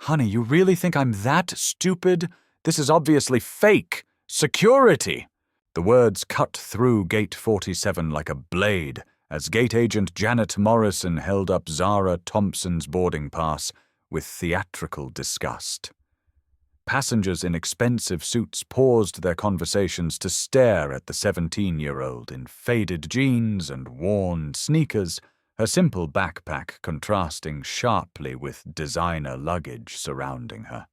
Honey, you really think I'm that stupid? This is obviously fake. Security! The words cut through Gate 47 like a blade as Gate Agent Janet Morrison held up Zara Thompson's boarding pass with theatrical disgust. Passengers in expensive suits paused their conversations to stare at the 17-year-old in faded jeans and worn sneakers, her simple backpack contrasting sharply with designer luggage surrounding her.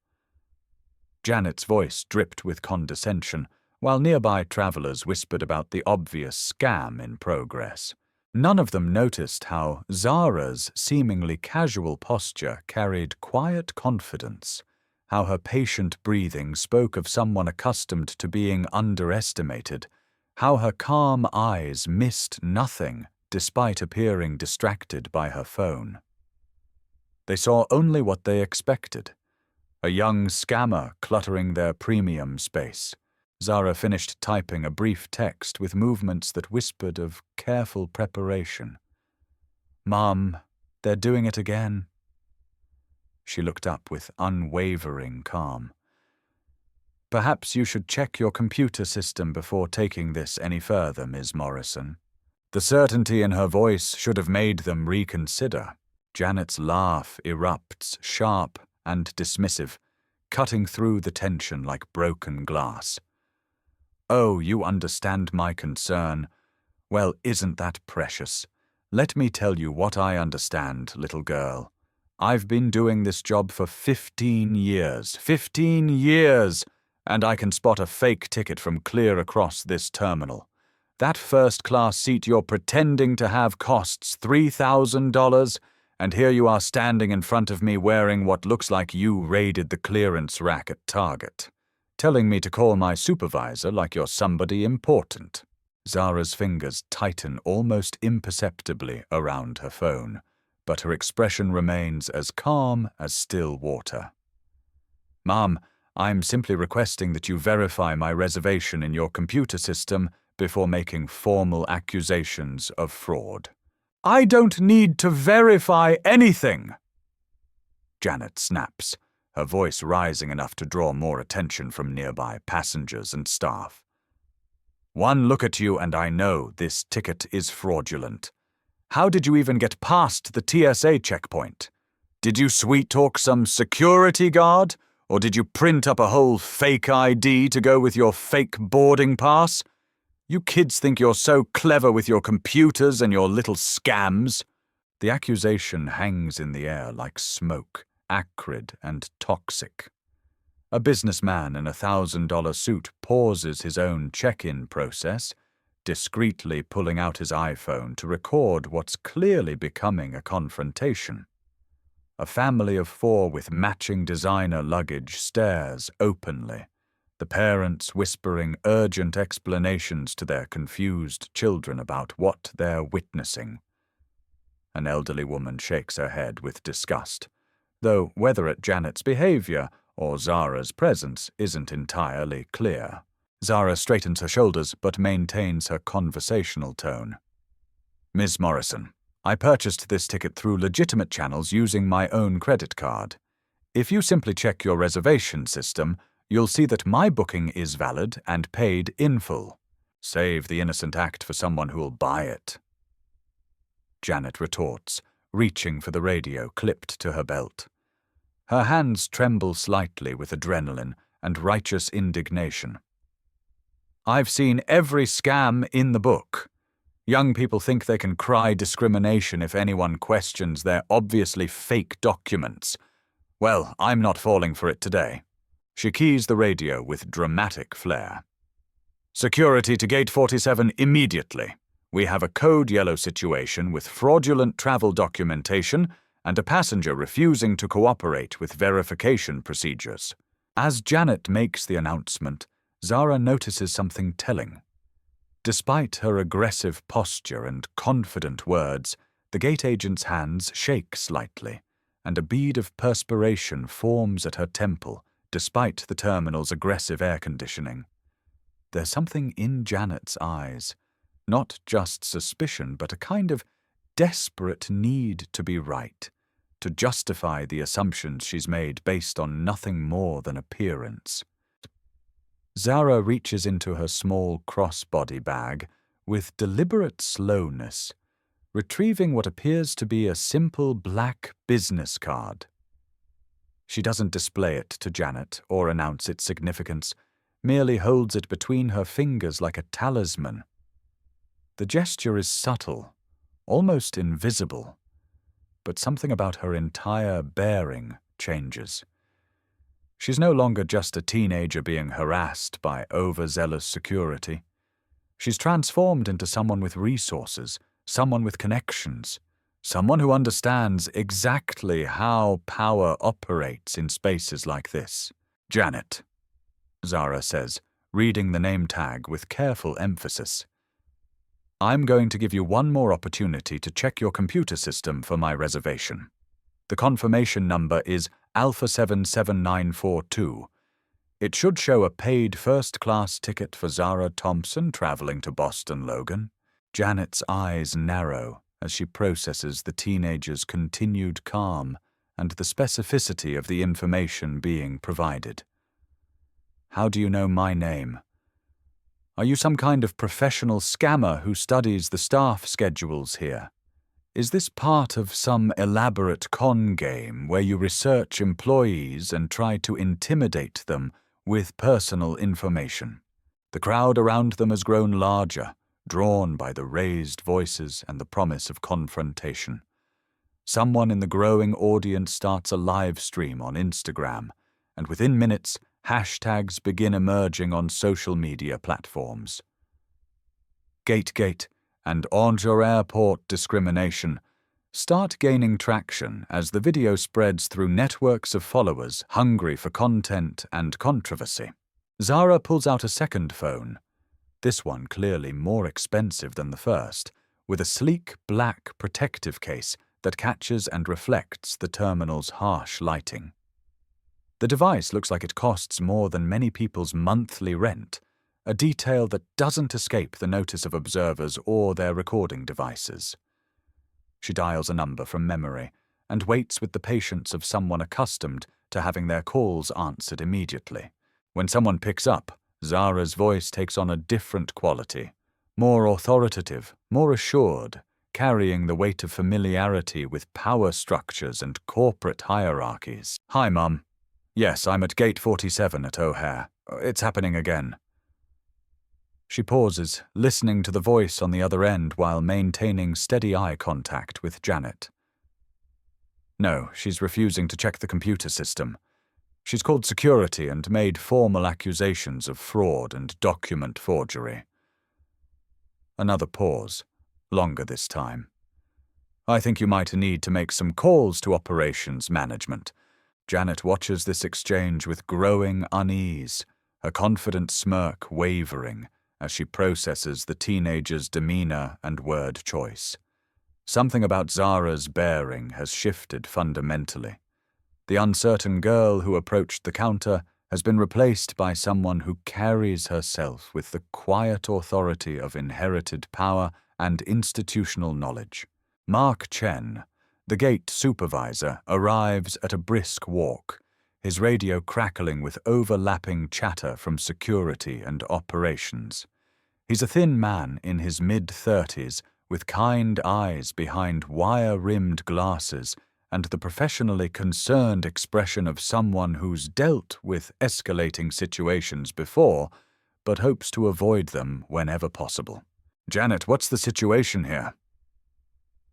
Janet's voice dripped with condescension, while nearby travelers whispered about the obvious scam in progress. None of them noticed how Zara's seemingly casual posture carried quiet confidence, how her patient breathing spoke of someone accustomed to being underestimated, how her calm eyes missed nothing despite appearing distracted by her phone. They saw only what they expected, a young scammer cluttering their premium space. Zara finished typing a brief text with movements that whispered of careful preparation. "Mom, they're doing it again." She looked up with unwavering calm. "Perhaps you should check your computer system before taking this any further, Ms. Morrison." The certainty in her voice should have made them reconsider. Janet's laugh erupts, sharp and dismissive, cutting through the tension like broken glass. "Oh, you understand my concern. Well, isn't that precious? Let me tell you what I understand, little girl. I've been doing this job for 15 years. 15 years! And I can spot a fake ticket from clear across this terminal. That first-class seat you're pretending to have costs $3,000, and here you are standing in front of me wearing what looks like you raided the clearance rack at Target, telling me to call my supervisor like you're somebody important." Zara's fingers tighten almost imperceptibly around her phone, but her expression remains as calm as still water. "Mom, I'm simply requesting that you verify my reservation in your computer system before making formal accusations of fraud." "I don't need to verify anything!" Janet snaps, her voice rising enough to draw more attention from nearby passengers and staff. "One look at you and I know this ticket is fraudulent. How did you even get past the TSA checkpoint? Did you sweet-talk some security guard, or did you print up a whole fake ID to go with your fake boarding pass? You kids think you're so clever with your computers and your little scams." The accusation hangs in the air like smoke, acrid and toxic. A businessman in a $1,000 suit pauses his own check-in process, discreetly pulling out his iPhone to record what's clearly becoming a confrontation. A family of 4 with matching designer luggage stares openly, the parents whispering urgent explanations to their confused children about what they're witnessing. An elderly woman shakes her head with disgust, though whether at Janet's behavior or Zara's presence isn't entirely clear. Zara straightens her shoulders but maintains her conversational tone. "Ms. Morrison, I purchased this ticket through legitimate channels using my own credit card. If you simply check your reservation system, you'll see that my booking is valid and paid in full. Save the innocent act for someone who'll buy it." Janet retorts, reaching for the radio clipped to her belt. Her hands tremble slightly with adrenaline and righteous indignation. "I've seen every scam in the book. Young people think they can cry discrimination if anyone questions their obviously fake documents. Well, I'm not falling for it today." She keys the radio with dramatic flair. "Security to Gate 47 immediately. We have a code yellow situation with fraudulent travel documentation and a passenger refusing to cooperate with verification procedures." As Janet makes the announcement, Zara notices something telling. Despite her aggressive posture and confident words, the gate agent's hands shake slightly, and a bead of perspiration forms at her temple despite the terminal's aggressive air conditioning. There's something in Janet's eyes, not just suspicion but a kind of desperate need to be right, to justify the assumptions she's made based on nothing more than appearance. Zara reaches into her small crossbody bag with deliberate slowness, retrieving what appears to be a simple black business card. She doesn't display it to Janet or announce its significance, merely holds it between her fingers like a talisman. The gesture is subtle, almost invisible, but something about her entire bearing changes. She's no longer just a teenager being harassed by overzealous security. She's transformed into someone with resources, someone with connections, someone who understands exactly how power operates in spaces like this. Janet, Zara says, reading the name tag with careful emphasis. I'm going to give you one more opportunity to check your computer system for my reservation. The confirmation number is Alpha 77942. It should show a paid first-class ticket for Zara Thompson traveling to Boston Logan. Janet's eyes narrow as she processes the teenager's continued calm and the specificity of the information being provided. How do you know my name? Are you some kind of professional scammer who studies the staff schedules here? Is this part of some elaborate con game where you research employees and try to intimidate them with personal information? The crowd around them has grown larger, drawn by the raised voices and the promise of confrontation. Someone in the growing audience starts a live stream on Instagram, and within minutes, hashtags begin emerging on social media platforms. Gate and entre-airport discrimination start gaining traction as the video spreads through networks of followers hungry for content and controversy. Zara pulls out a second phone, this one clearly more expensive than the first, with a sleek black protective case that catches and reflects the terminal's harsh lighting. The device looks like it costs more than many people's monthly rent, a detail that doesn't escape the notice of observers or their recording devices. She dials a number from memory and waits with the patience of someone accustomed to having their calls answered immediately. When someone picks up, Zara's voice takes on a different quality, more authoritative, more assured, carrying the weight of familiarity with power structures and corporate hierarchies. Hi, Mum. Yes, I'm at Gate 47 at O'Hare. It's happening again. She pauses, listening to the voice on the other end while maintaining steady eye contact with Janet. No, she's refusing to check the computer system. She's called security and made formal accusations of fraud and document forgery. Another pause, longer this time. I think you might need to make some calls to operations management. Janet watches this exchange with growing unease, her confident smirk wavering as she processes the teenager's demeanor and word choice. Something about Zara's bearing has shifted fundamentally. The uncertain girl who approached the counter has been replaced by someone who carries herself with the quiet authority of inherited power and institutional knowledge. Mark Chen, the gate supervisor, arrives at a brisk walk, his radio crackling with overlapping chatter from security and operations. He's a thin man in his mid-30s with kind eyes behind wire-rimmed glasses and the professionally concerned expression of someone who's dealt with escalating situations before, but hopes to avoid them whenever possible. Janet, what's the situation here?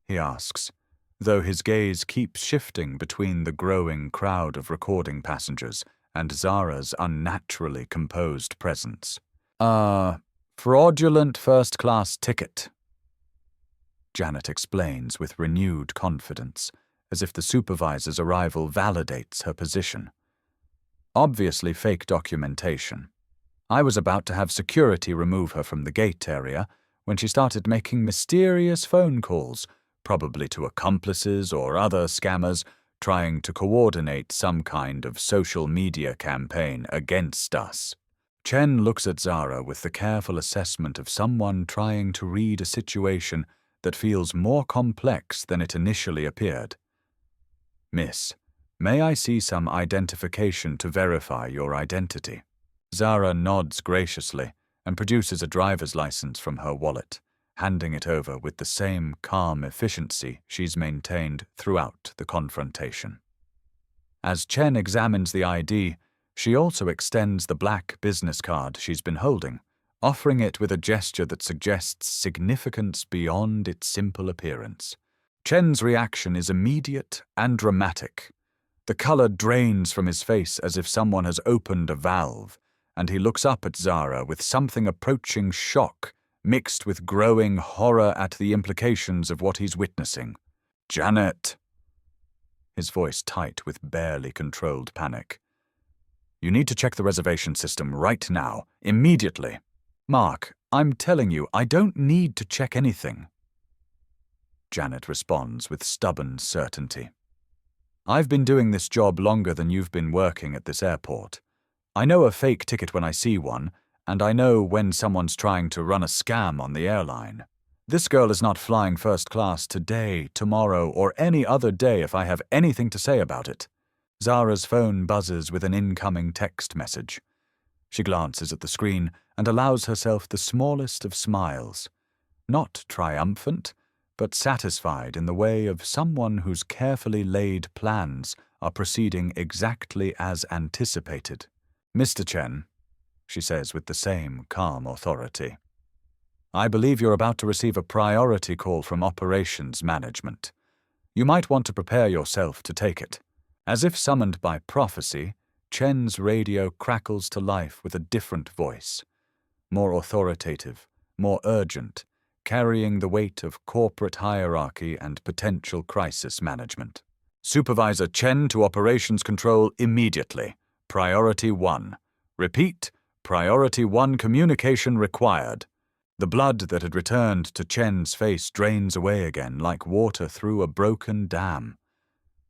He asks, though his gaze keeps shifting between the growing crowd of recording passengers and Zara's unnaturally composed presence. Fraudulent first-class ticket, Janet explains with renewed confidence, as if the supervisor's arrival validates her position. Obviously fake documentation. I was about to have security remove her from the gate area when she started making mysterious phone calls, probably to accomplices or other scammers, trying to coordinate some kind of social media campaign against us. Chen looks at Zara with the careful assessment of someone trying to read a situation that feels more complex than it initially appeared. Miss, may I see some identification to verify your identity? Zara nods graciously and produces a driver's license from her wallet, handing it over with the same calm efficiency she's maintained throughout the confrontation. As Chen examines the ID, she also extends the black business card she's been holding, offering it with a gesture that suggests significance beyond its simple appearance. Chen's reaction is immediate and dramatic. The color drains from his face as if someone has opened a valve, and he looks up at Zara with something approaching shock, mixed with growing horror at the implications of what he's witnessing. "Janet!" His voice tight with barely controlled panic. "You need to check the reservation system right now, immediately." "Mark, I'm telling you, I don't need to check anything." Janet responds with stubborn certainty. "I've been doing this job longer than you've been working at this airport. I know a fake ticket when I see one, and I know when someone's trying to run a scam on the airline. This girl is not flying first class today, tomorrow, or any other day if I have anything to say about it." Zara's phone buzzes with an incoming text message. She glances at the screen and allows herself the smallest of smiles. Not triumphant, but satisfied in the way of someone whose carefully laid plans are proceeding exactly as anticipated. "Mr. Chen," she says with the same calm authority, "I believe you're about to receive a priority call from operations management. You might want to prepare yourself to take it." As if summoned by prophecy, Chen's radio crackles to life with a different voice. More authoritative, more urgent, carrying the weight of corporate hierarchy and potential crisis management. "Supervisor Chen to Operations Control immediately. Priority 1. Repeat, Priority 1 communication required." The blood that had returned to Chen's face drains away again like water through a broken dam.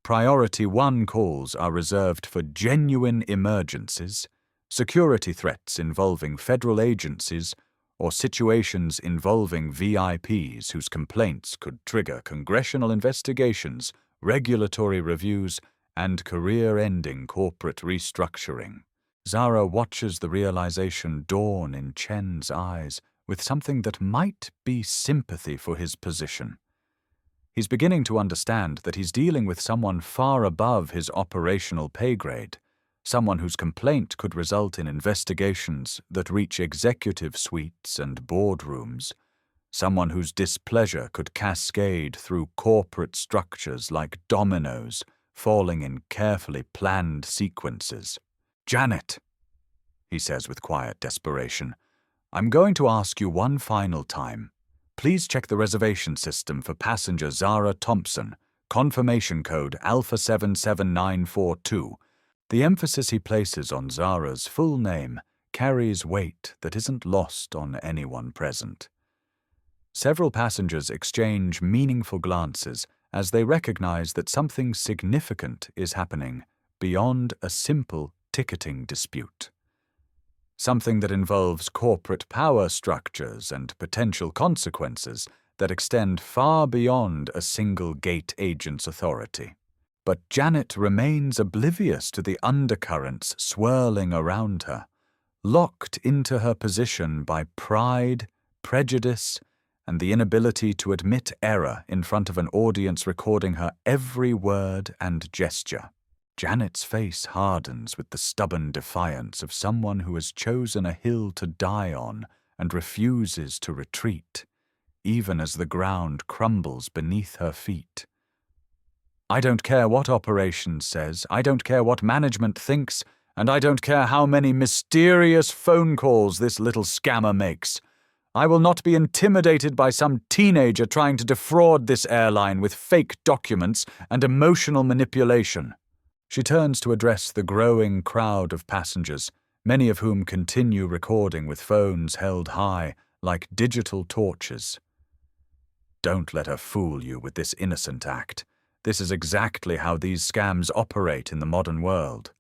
Priority 1 calls are reserved for genuine emergencies, security threats involving federal agencies, or situations involving VIPs whose complaints could trigger congressional investigations, regulatory reviews, and career-ending corporate restructuring. Zara watches the realization dawn in Chen's eyes with something that might be sympathy for his position. He's beginning to understand that he's dealing with someone far above his operational pay grade, someone whose complaint could result in investigations that reach executive suites and boardrooms, someone whose displeasure could cascade through corporate structures like dominoes, falling in carefully planned sequences. "Janet," he says with quiet desperation, "I'm going to ask you one final time. Please check the reservation system for passenger Zara Thompson, confirmation code Alpha 77942. The emphasis he places on Zara's full name carries weight that isn't lost on anyone present. Several passengers exchange meaningful glances as they recognize that something significant is happening beyond a simple ticketing dispute. Something that involves corporate power structures and potential consequences that extend far beyond a single gate agent's authority. But Janet remains oblivious to the undercurrents swirling around her, locked into her position by pride, prejudice, and the inability to admit error in front of an audience recording her every word and gesture. Janet's face hardens with the stubborn defiance of someone who has chosen a hill to die on and refuses to retreat, even as the ground crumbles beneath her feet. "I don't care what operations says, I don't care what management thinks, and I don't care how many mysterious phone calls this little scammer makes. I will not be intimidated by some teenager trying to defraud this airline with fake documents and emotional manipulation." She turns to address the growing crowd of passengers, many of whom continue recording with phones held high like digital torches. "Don't let her fool you with this innocent act. This is exactly how these scams operate in the modern world.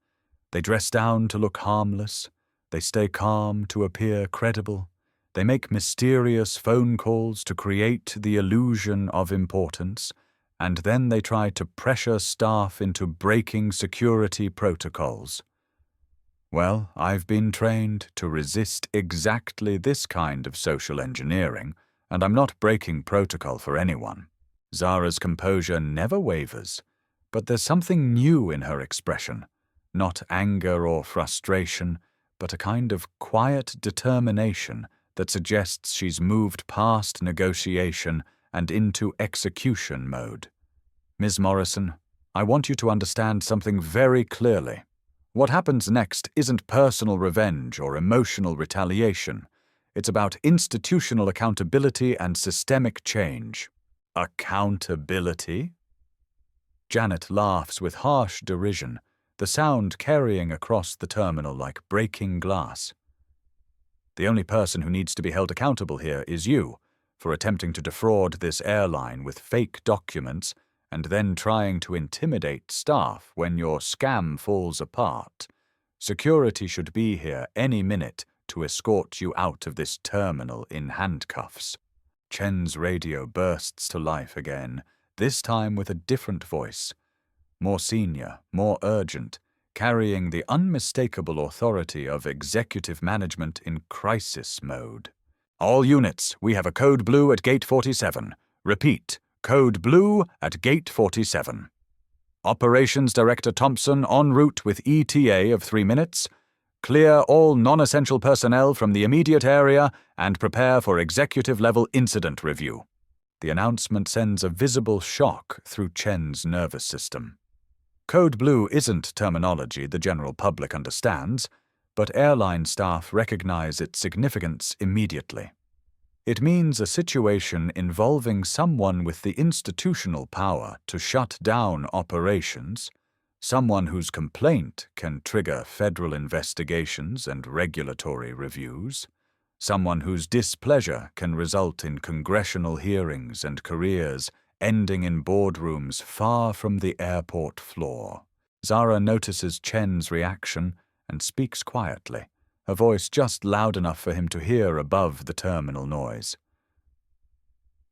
They dress down to look harmless, they stay calm to appear credible, they make mysterious phone calls to create the illusion of importance, and then they try to pressure staff into breaking security protocols. Well, I've been trained to resist exactly this kind of social engineering, and I'm not breaking protocol for anyone. Zara's composure never wavers, but there's something new in her expression. Not anger or frustration, but a kind of quiet determination that suggests she's moved past negotiation and into execution mode. Ms. Morrison, I want you to understand something very clearly. What happens next isn't personal revenge or emotional retaliation. It's about institutional accountability and systemic change. Accountability? Janet laughs with harsh derision, the sound carrying across the terminal like breaking glass. The only person who needs to be held accountable here is you, for attempting to defraud this airline with fake documents and then trying to intimidate staff when your scam falls apart. Security should be here any minute to escort you out of this terminal in handcuffs. Chen's radio bursts to life again, this time with a different voice. More senior, more urgent, carrying the unmistakable authority of executive management in crisis mode. All units, we have a code blue at gate 47. Repeat, code blue at gate 47. Operations Director Thompson en route with ETA of 3 minutes. Clear all non-essential personnel from the immediate area and prepare for executive-level incident review. The announcement sends a visible shock through Chen's nervous system. Code Blue isn't terminology the general public understands, but airline staff recognize its significance immediately. It means a situation involving someone with the institutional power to shut down operations, someone whose complaint can trigger federal investigations and regulatory reviews, someone whose displeasure can result in congressional hearings and careers ending in boardrooms far from the airport floor. Zara notices Chen's reaction and speaks quietly, her voice just loud enough for him to hear above the terminal noise.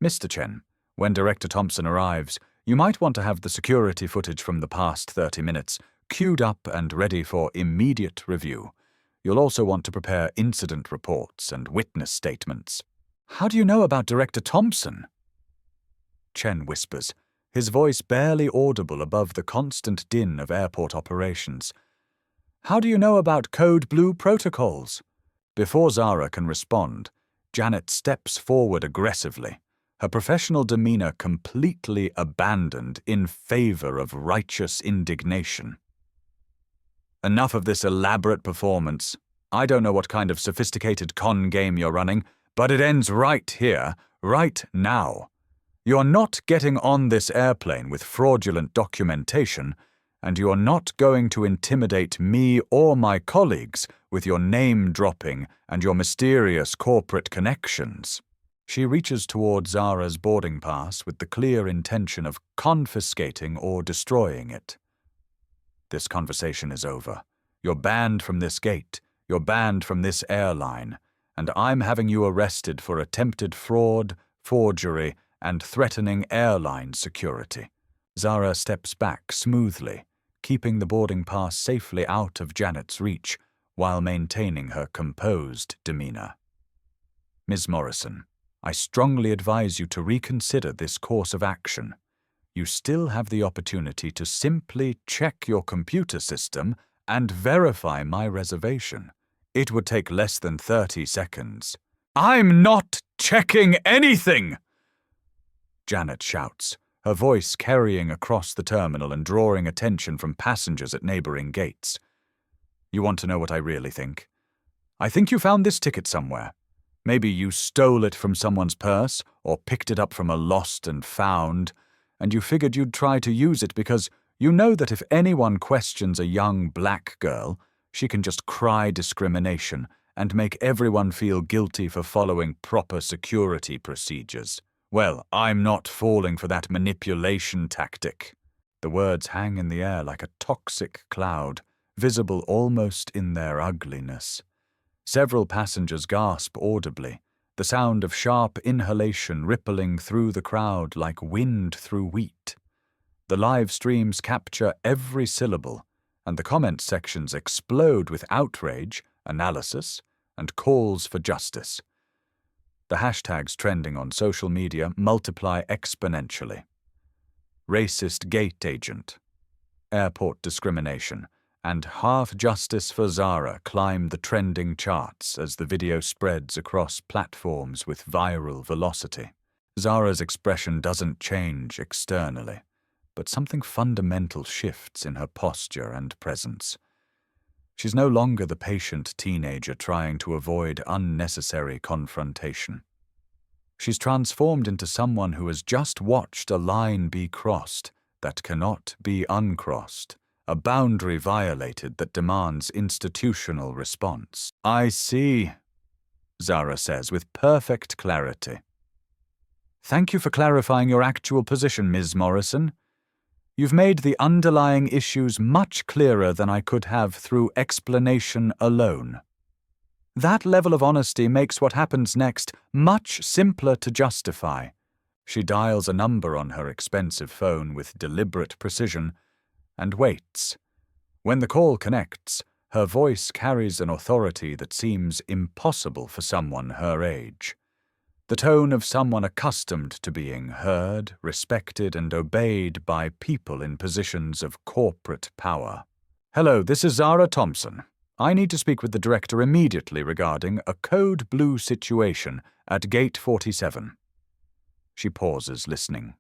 Mr. Chen, when Director Thompson arrives, you might want to have the security footage from the past 30 minutes queued up and ready for immediate review. You'll also want to prepare incident reports and witness statements. How do you know about Director Thompson? Chen whispers, his voice barely audible above the constant din of airport operations. How do you know about Code Blue protocols? Before Zara can respond, Janet steps forward aggressively, her professional demeanor completely abandoned in favor of righteous indignation. Enough of this elaborate performance. I don't know what kind of sophisticated con game you're running, but it ends right here, right now. You're not getting on this airplane with fraudulent documentation, and you're not going to intimidate me or my colleagues with your name-dropping and your mysterious corporate connections. She reaches toward Zara's boarding pass with the clear intention of confiscating or destroying it. This conversation is over. You're banned from this gate, you're banned from this airline, and I'm having you arrested for attempted fraud, forgery, and threatening airline security. Zara steps back smoothly, keeping the boarding pass safely out of Janet's reach while maintaining her composed demeanor. Ms. Morrison, I strongly advise you to reconsider this course of action. You still have the opportunity to simply check your computer system and verify my reservation. It would take less than 30 seconds. I'm not checking anything! Janet shouts, her voice carrying across the terminal and drawing attention from passengers at neighboring gates. You want to know what I really think? I think you found this ticket somewhere. Maybe you stole it from someone's purse or picked it up from a lost and found, and you figured you'd try to use it because you know that if anyone questions a young black girl, she can just cry discrimination and make everyone feel guilty for following proper security procedures. Well, I'm not falling for that manipulation tactic. The words hang in the air like a toxic cloud, visible almost in their ugliness. Several passengers gasp audibly, the sound of sharp inhalation rippling through the crowd like wind through wheat. The live streams capture every syllable, and the comment sections explode with outrage, analysis, and calls for justice. The hashtags trending on social media multiply exponentially. Racist gate agent, airport discrimination, and half justice for Zara climb the trending charts as the video spreads across platforms with viral velocity. Zara's expression doesn't change externally, but something fundamental shifts in her posture and presence. She's no longer the patient teenager trying to avoid unnecessary confrontation. She's transformed into someone who has just watched a line be crossed that cannot be uncrossed, a boundary violated that demands institutional response. "I see," Zara says with perfect clarity. "Thank you for clarifying your actual position, Ms. Morrison. You've made the underlying issues much clearer than I could have through explanation alone. That level of honesty makes what happens next much simpler to justify." She dials a number on her expensive phone with deliberate precision and waits. When the call connects, her voice carries an authority that seems impossible for someone her age. The tone of someone accustomed to being heard, respected, and obeyed by people in positions of corporate power. "Hello, this is Zara Thompson. I need to speak with the director immediately regarding a code blue situation at Gate 47. She pauses, listening.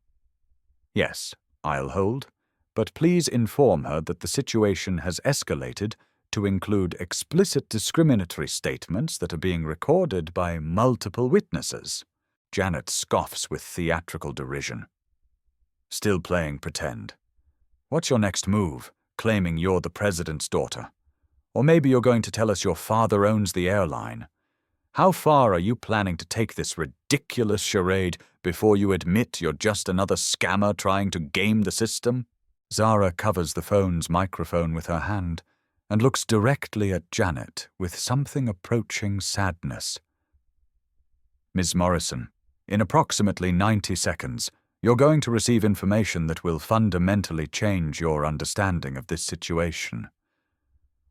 "Yes, I'll hold, but please inform her that the situation has escalated to include explicit discriminatory statements that are being recorded by multiple witnesses." Janet scoffs with theatrical derision. "Still playing pretend. What's your next move, claiming you're the president's daughter? Or maybe you're going to tell us your father owns the airline. How far are you planning to take this ridiculous charade before you admit you're just another scammer trying to game the system?" Zara covers the phone's microphone with her hand and looks directly at Janet with something approaching sadness. "Ms. Morrison, in approximately 90 seconds, you're going to receive information that will fundamentally change your understanding of this situation.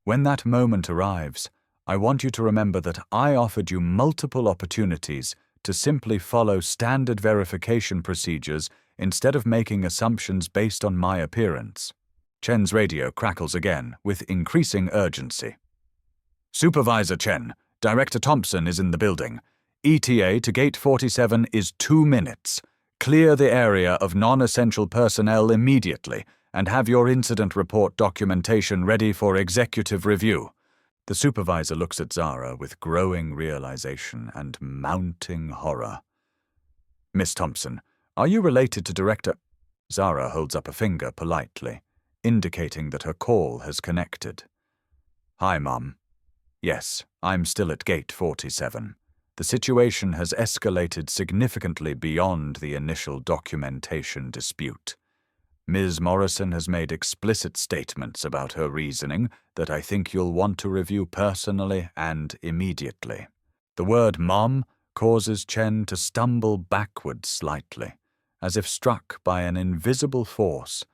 When that moment arrives, I want you to remember that I offered you multiple opportunities to simply follow standard verification procedures instead of making assumptions based on my appearance." Chen's radio crackles again with increasing urgency. "Supervisor Chen, Director Thompson is in the building. ETA to Gate 47 is 2 minutes. Clear the area of non-essential personnel immediately and have your incident report documentation ready for executive review." The supervisor looks at Zara with growing realization and mounting horror. "Miss Thompson, are you related to Director—" Zara holds up a finger politely, indicating that her call has connected. "Hi, Mom. Yes, I'm still at Gate 47. The situation has escalated significantly beyond the initial documentation dispute. Ms. Morrison has made explicit statements about her reasoning that I think you'll want to review personally and immediately." The word "Mom" causes Chen to stumble backwards slightly, as if struck by an invisible force.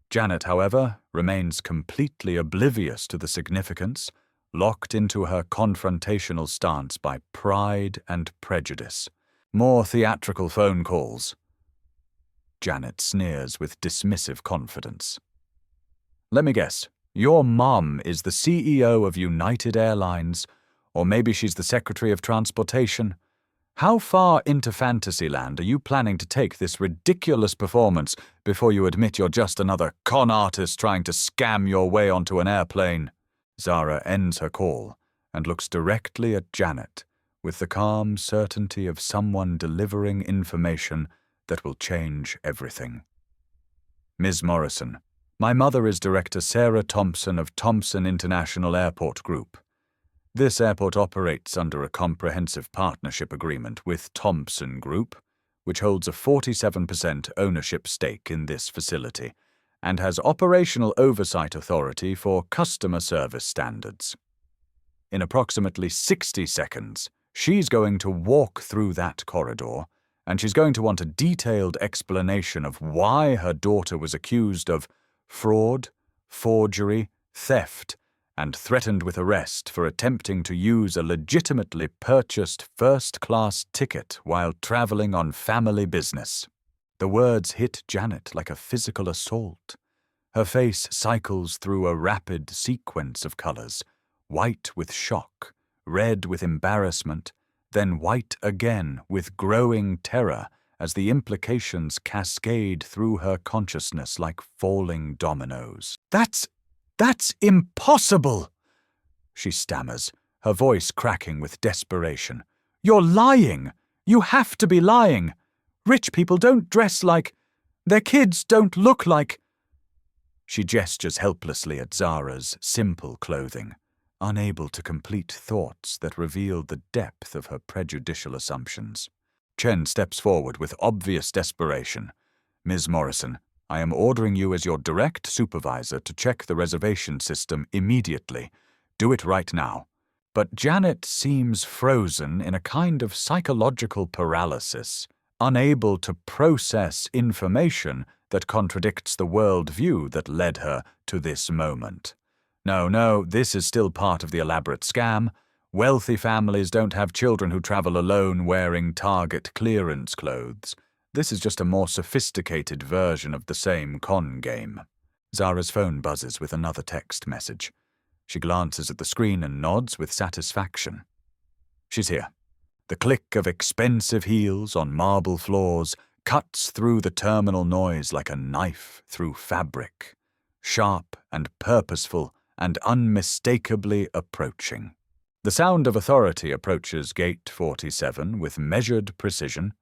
Janet, however, remains completely oblivious to the significance, locked into her confrontational stance by pride and prejudice. More theatrical phone calls. Janet sneers with dismissive confidence. "Let me guess, your mom is the CEO of United Airlines, or maybe she's the Secretary of Transportation. How far into Fantasyland are you planning to take this ridiculous performance before you admit you're just another con artist trying to scam your way onto an airplane?" Zara ends her call and looks directly at Janet with the calm certainty of someone delivering information that will change everything. "Ms. Morrison, my mother is Director Zara Thompson of Thompson International Airport Group. This airport operates under a comprehensive partnership agreement with Thompson Group, which holds a 47% ownership stake in this facility and has operational oversight authority for customer service standards." In approximately 60 seconds, She's going to walk through that corridor, and she's going to want a detailed explanation of why her daughter was accused of fraud, forgery, theft, and threatened with arrest for attempting to use a legitimately purchased first-class ticket while traveling on family business. The words hit Janet like a physical assault. Her face cycles through a rapid sequence of colors, white with shock, red with embarrassment, then white again with growing terror as the implications cascade through her consciousness like falling dominoes. That's impossible, she stammers, her voice cracking with desperation. You're lying! You have to be lying! Rich people don't dress like... Their kids don't look like... She gestures helplessly at Zara's simple clothing, unable to complete thoughts that reveal the depth of her prejudicial assumptions. Chen steps forward with obvious desperation. Ms. Morrison, I am ordering you as your direct supervisor to check the reservation system immediately. Do it right now. But Janet seems frozen in a kind of psychological paralysis, unable to process information that contradicts the worldview that led her to this moment. No, this is still part of the elaborate scam. Wealthy families don't have children who travel alone wearing Target clearance clothes. This is just a more sophisticated version of the same con game. Zara's phone buzzes with another text message. She glances at the screen and nods with satisfaction. She's here. The click of expensive heels on marble floors cuts through the terminal noise like a knife through fabric, sharp and purposeful and unmistakably approaching. The sound of authority approaches Gate 47 with measured precision,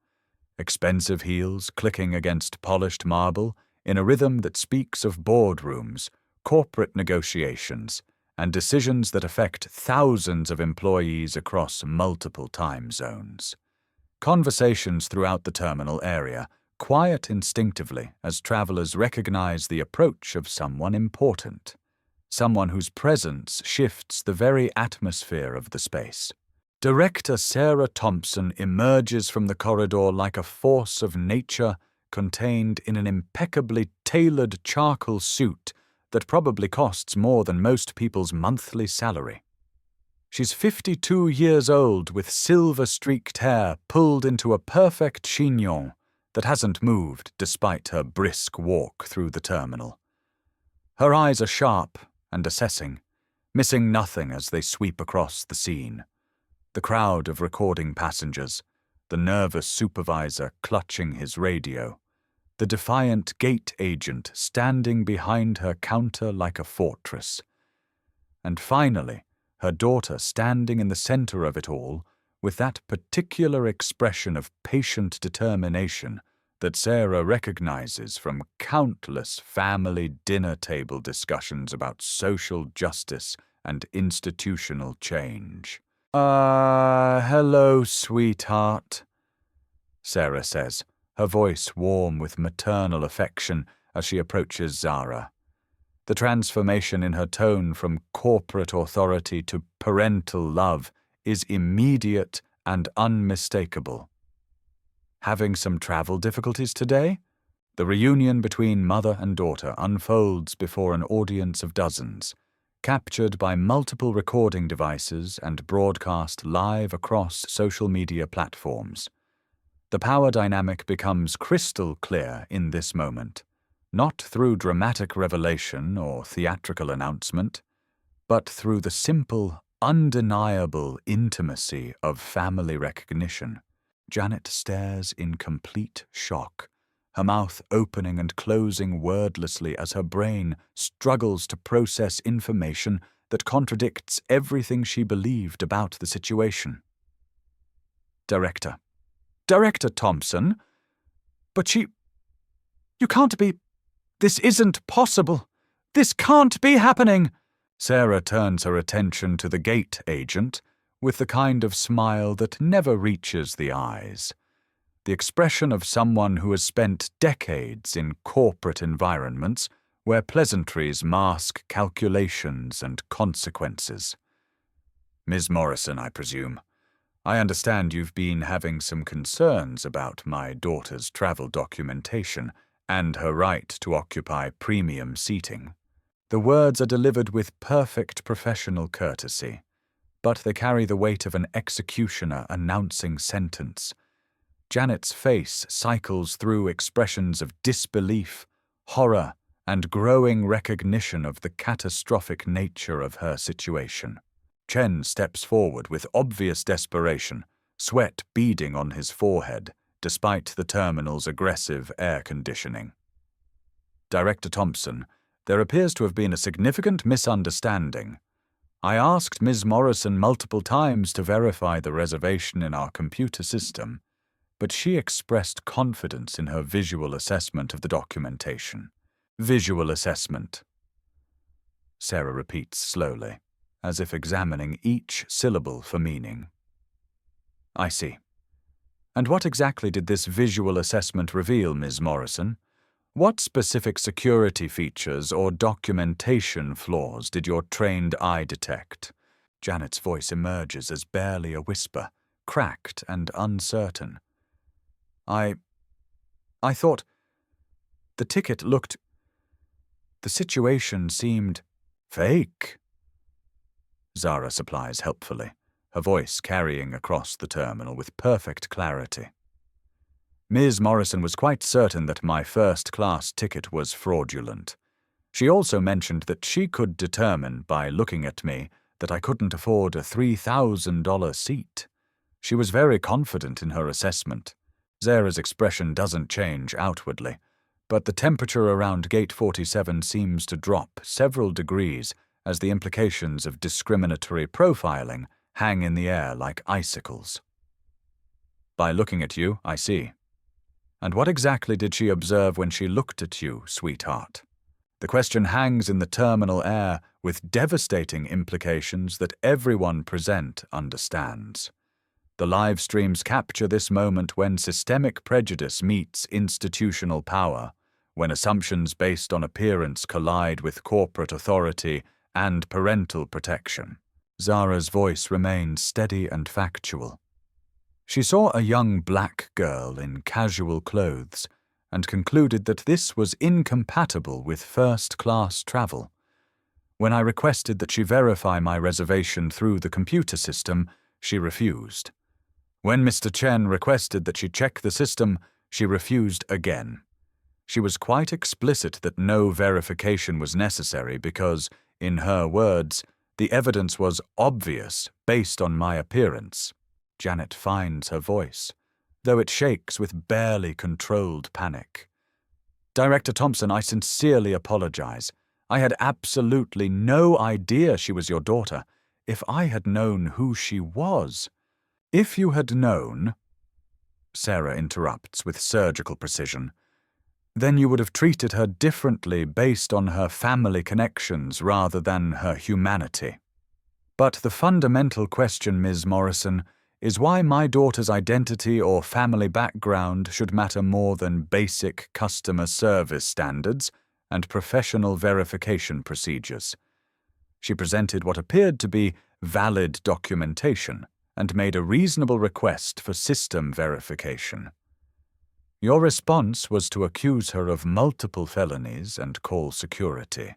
expensive heels clicking against polished marble in a rhythm that speaks of boardrooms, corporate negotiations, and decisions that affect thousands of employees across multiple time zones. Conversations throughout the terminal area quiet instinctively as travelers recognize the approach of someone important, someone whose presence shifts the very atmosphere of the space. Director Zara Thompson emerges from the corridor like a force of nature contained in an impeccably tailored charcoal suit that probably costs more than most people's monthly salary. She's 52 years old with silver-streaked hair pulled into a perfect chignon that hasn't moved despite her brisk walk through the terminal. Her eyes are sharp and assessing, missing nothing as they sweep across the scene. The crowd of recording passengers, the nervous supervisor clutching his radio, the defiant gate agent standing behind her counter like a fortress. And finally, her daughter standing in the center of it all with that particular expression of patient determination that Zara recognizes from countless family dinner table discussions about social justice and institutional change. Hello, sweetheart, Zara says, her voice warm with maternal affection as she approaches Zara. The transformation in her tone from corporate authority to parental love is immediate and unmistakable. Having some travel difficulties today? The reunion between mother and daughter unfolds before an audience of dozens, captured by multiple recording devices and broadcast live across social media platforms. The power dynamic becomes crystal clear in this moment, not through dramatic revelation or theatrical announcement, but through the simple, undeniable intimacy of family recognition. Janet stares in complete shock, her mouth opening and closing wordlessly as her brain struggles to process information that contradicts everything she believed about the situation. Director Thompson? But you can't be... This isn't possible. This can't be happening. Zara turns her attention to the gate agent with the kind of smile that never reaches the eyes. The expression of someone who has spent decades in corporate environments where pleasantries mask calculations and consequences. Ms. Morrison, I presume. I understand you've been having some concerns about my daughter's travel documentation and her right to occupy premium seating. The words are delivered with perfect professional courtesy, but they carry the weight of an executioner announcing sentence. Janet's face cycles through expressions of disbelief, horror, and growing recognition of the catastrophic nature of her situation. Chen steps forward with obvious desperation, sweat beading on his forehead, despite the terminal's aggressive air conditioning. Director Thompson, there appears to have been a significant misunderstanding. I asked Ms. Morrison multiple times to verify the reservation in our computer system, but she expressed confidence in her visual assessment of the documentation. Visual assessment. Sarah repeats slowly, as if examining each syllable for meaning. I see. And what exactly did this visual assessment reveal, Ms. Morrison? What specific security features or documentation flaws did your trained eye detect? Janet's voice emerges as barely a whisper, cracked and uncertain. I thought the ticket looked... The situation seemed fake. Zara supplies helpfully, her voice carrying across the terminal with perfect clarity. Ms. Morrison was quite certain that my first-class ticket was fraudulent. She also mentioned that she could determine by looking at me that I couldn't afford a $3,000 seat. She was very confident in her assessment. Zara's expression doesn't change outwardly, but the temperature around Gate 47 seems to drop several degrees as the implications of discriminatory profiling hang in the air like icicles. By looking at you, I see. And what exactly did she observe when she looked at you, sweetheart? The question hangs in the terminal air with devastating implications that everyone present understands. The live streams capture this moment when systemic prejudice meets institutional power, when assumptions based on appearance collide with corporate authority and parental protection. Zara's voice remained steady and factual. She saw a young black girl in casual clothes and concluded that this was incompatible with first-class travel. When I requested that she verify my reservation through the computer system, she refused. When Mr. Chen requested that she check the system, she refused again. She was quite explicit that no verification was necessary because, in her words, the evidence was obvious based on my appearance. Janet finds her voice, though it shakes with barely controlled panic. Director Thompson, I sincerely apologize. I had absolutely no idea she was your daughter. If I had known who she was... If you had known, Sarah interrupts with surgical precision, then you would have treated her differently based on her family connections rather than her humanity. But the fundamental question, Ms. Morrison, is why my daughter's identity or family background should matter more than basic customer service standards and professional verification procedures. She presented what appeared to be valid documentation and made a reasonable request for system verification. Your response was to accuse her of multiple felonies and call security.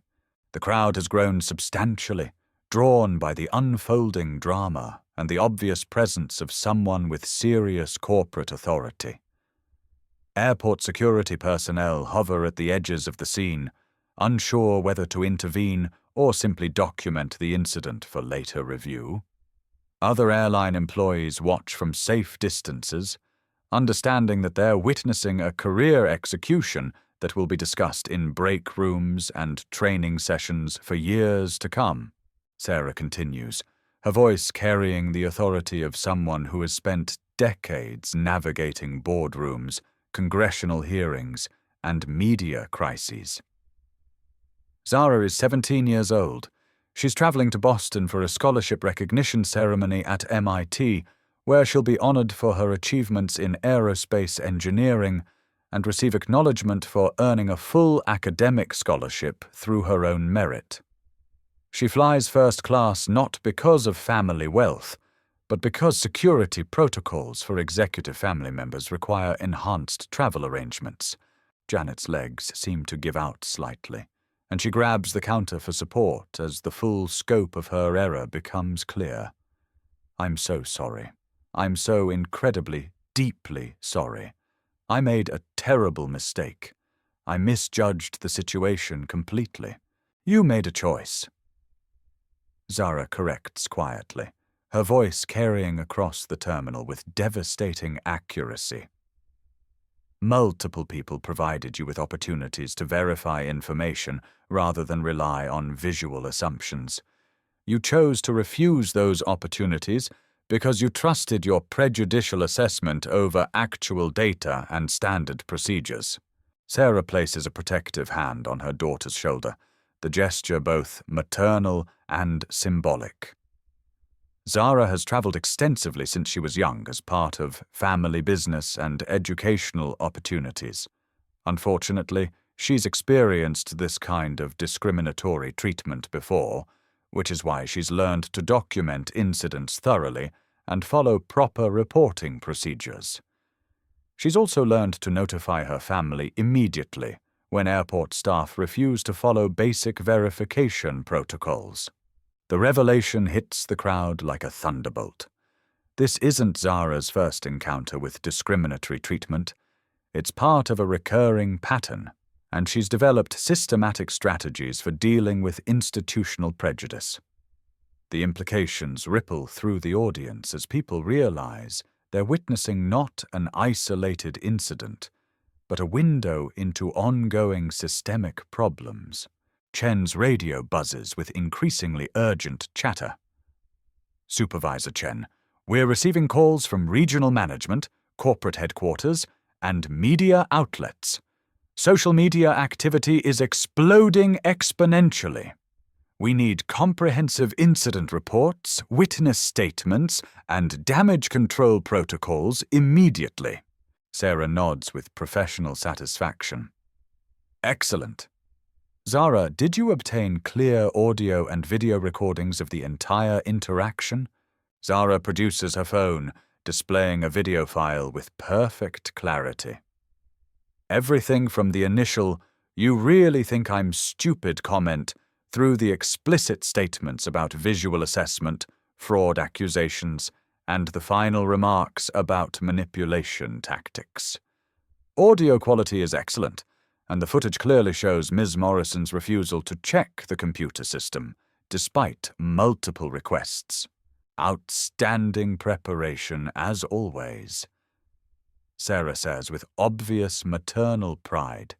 The crowd has grown substantially, drawn by the unfolding drama and the obvious presence of someone with serious corporate authority. Airport security personnel hover at the edges of the scene, unsure whether to intervene or simply document the incident for later review. Other airline employees watch from safe distances, understanding that they're witnessing a career execution that will be discussed in break rooms and training sessions for years to come. Sarah continues, her voice carrying the authority of someone who has spent decades navigating boardrooms, congressional hearings, and media crises. Zara is 17 years old. She's traveling to Boston for a scholarship recognition ceremony at MIT, where she'll be honored for her achievements in aerospace engineering and receive acknowledgement for earning a full academic scholarship through her own merit. She flies first class not because of family wealth, but because security protocols for executive family members require enhanced travel arrangements. Janet's legs seem to give out slightly, and she grabs the counter for support as the full scope of her error becomes clear. I'm so sorry. I'm so incredibly, deeply sorry. I made a terrible mistake. I misjudged the situation completely. You made a choice. Zara corrects quietly, her voice carrying across the terminal with devastating accuracy. Multiple people provided you with opportunities to verify information rather than rely on visual assumptions. You chose to refuse those opportunities because you trusted your prejudicial assessment over actual data and standard procedures. Sarah places a protective hand on her daughter's shoulder, the gesture both maternal and symbolic. Zara has traveled extensively since she was young as part of family business and educational opportunities. Unfortunately, she's experienced this kind of discriminatory treatment before, which is why she's learned to document incidents thoroughly and follow proper reporting procedures. She's also learned to notify her family immediately when airport staff refuse to follow basic verification protocols. The revelation hits the crowd like a thunderbolt. This isn't Zara's first encounter with discriminatory treatment. It's part of a recurring pattern, and she's developed systematic strategies for dealing with institutional prejudice. The implications ripple through the audience as people realize they're witnessing not an isolated incident, but a window into ongoing systemic problems. Chen's radio buzzes with increasingly urgent chatter. Supervisor Chen, we're receiving calls from regional management, corporate headquarters, and media outlets. Social media activity is exploding exponentially. We need comprehensive incident reports, witness statements, and damage control protocols immediately. Sarah nods with professional satisfaction. Excellent. Zara, did you obtain clear audio and video recordings of the entire interaction? Zara produces her phone, displaying a video file with perfect clarity. Everything from the initial, "You really think I'm stupid" comment through the explicit statements about visual assessment, fraud accusations, and the final remarks about manipulation tactics. Audio quality is excellent, and the footage clearly shows Ms. Morrison's refusal to check the computer system, despite multiple requests. Outstanding preparation, as always, Sarah says with obvious maternal pride.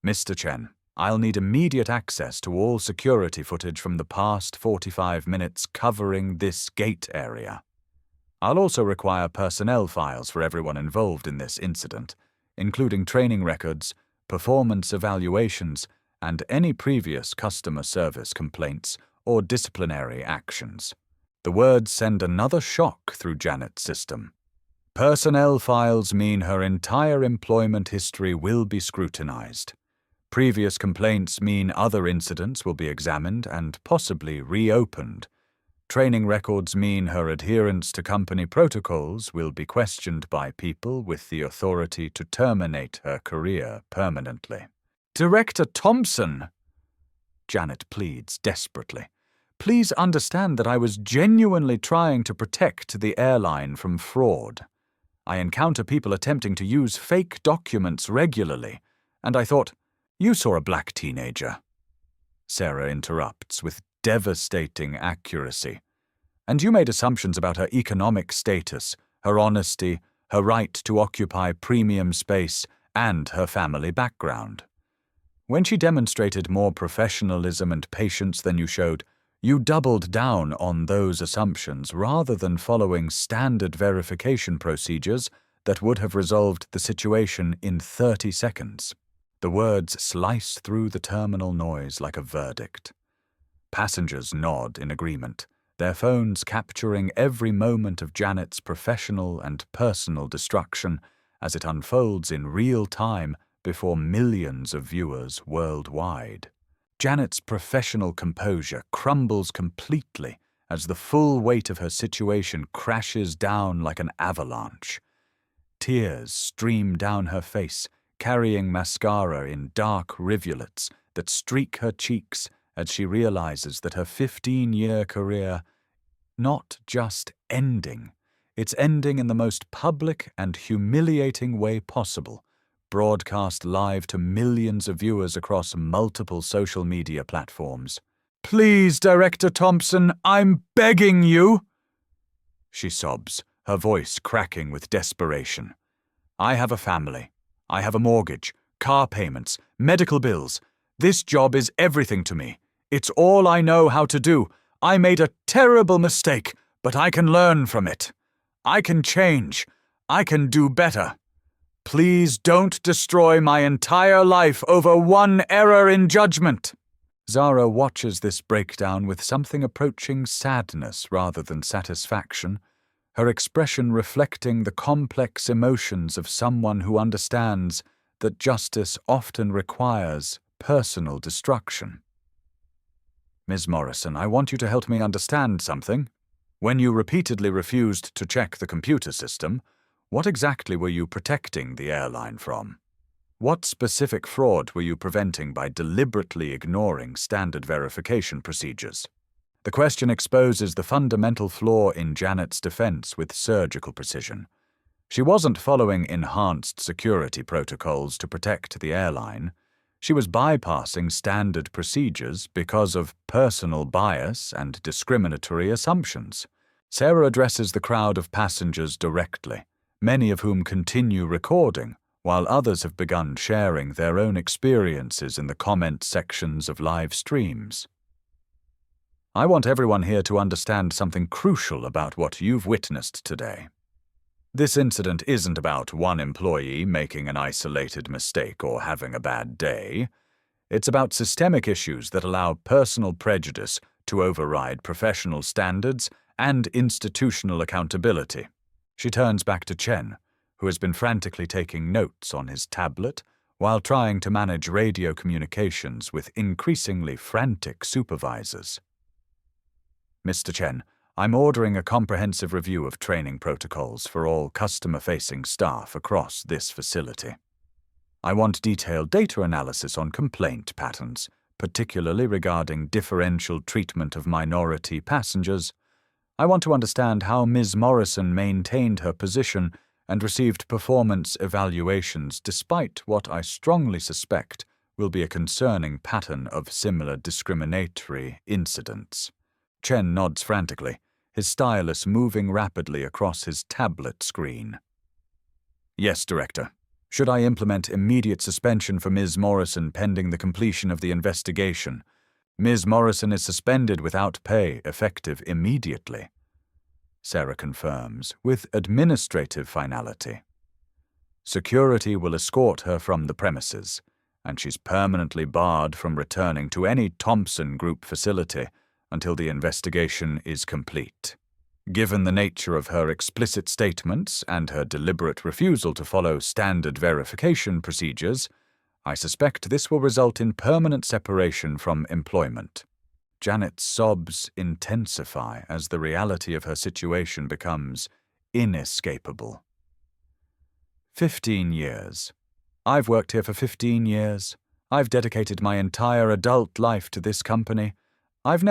Mr. Chen, I'll need immediate access to all security footage from the past 45 minutes covering this gate area. I'll also require personnel files for everyone involved in this incident, including training records, performance evaluations, and any previous customer service complaints or disciplinary actions. The words send another shock through Janet's system. Personnel files mean her entire employment history will be scrutinized. Previous complaints mean other incidents will be examined and possibly reopened. Training records mean her adherence to company protocols will be questioned by people with the authority to terminate her career permanently. Director Thompson, Janet pleads desperately, please understand that I was genuinely trying to protect the airline from fraud. I encounter people attempting to use fake documents regularly, and I thought, you saw a black teenager. Sarah interrupts with devastating accuracy. And you made assumptions about her economic status, her honesty, her right to occupy premium space, and her family background. When she demonstrated more professionalism and patience than you showed, you doubled down on those assumptions rather than following standard verification procedures that would have resolved the situation in 30 seconds. The words slice through the terminal noise like a verdict. Passengers nod in agreement, their phones capturing every moment of Janet's professional and personal destruction as it unfolds in real time before millions of viewers worldwide. Janet's professional composure crumbles completely as the full weight of her situation crashes down like an avalanche. Tears stream down her face, carrying mascara in dark rivulets that streak her cheeks as she realizes that her 15-year career not just ending, it's ending in the most public and humiliating way possible, broadcast live to millions of viewers across multiple social media platforms. "Please, Director Thompson, I'm begging you," she sobs, her voice cracking with desperation. "I have a family. I have a mortgage, car payments, medical bills. This job is everything to me. It's all I know how to do. I made a terrible mistake, but I can learn from it. I can change. I can do better. Please don't destroy my entire life over one error in judgment." Zara watches this breakdown with something approaching sadness rather than satisfaction, her expression reflecting the complex emotions of someone who understands that justice often requires personal destruction. "Ms. Morrison, I want you to help me understand something. When you repeatedly refused to check the computer system, what exactly were you protecting the airline from? What specific fraud were you preventing by deliberately ignoring standard verification procedures?" The question exposes the fundamental flaw in Janet's defense with surgical precision. She wasn't following enhanced security protocols to protect the airline. She was bypassing standard procedures because of personal bias and discriminatory assumptions. Sarah addresses the crowd of passengers directly, many of whom continue recording, while others have begun sharing their own experiences in the comment sections of live streams. "I want everyone here to understand something crucial about what you've witnessed today. This incident isn't about one employee making an isolated mistake or having a bad day. It's about systemic issues that allow personal prejudice to override professional standards and institutional accountability." She turns back to Chen, who has been frantically taking notes on his tablet while trying to manage radio communications with increasingly frantic supervisors. "Mr. Chen, I'm ordering a comprehensive review of training protocols for all customer-facing staff across this facility. I want detailed data analysis on complaint patterns, particularly regarding differential treatment of minority passengers. I want to understand how Ms. Morrison maintained her position and received performance evaluations despite what I strongly suspect will be a concerning pattern of similar discriminatory incidents." Chen nods frantically, his stylus moving rapidly across his tablet screen. "Yes, Director. Should I implement immediate suspension for Ms. Morrison pending the completion of the investigation? Ms. Morrison is suspended without pay, effective immediately," Sarah confirms, with administrative finality. "Security will escort her from the premises, and she's permanently barred from returning to any Thompson Group facility until the investigation is complete. Given the nature of her explicit statements and her deliberate refusal to follow standard verification procedures, I suspect this will result in permanent separation from employment." Janet's sobs intensify as the reality of her situation becomes inescapable. 15 years. I've worked here for 15 years. I've dedicated my entire adult life to this company. I've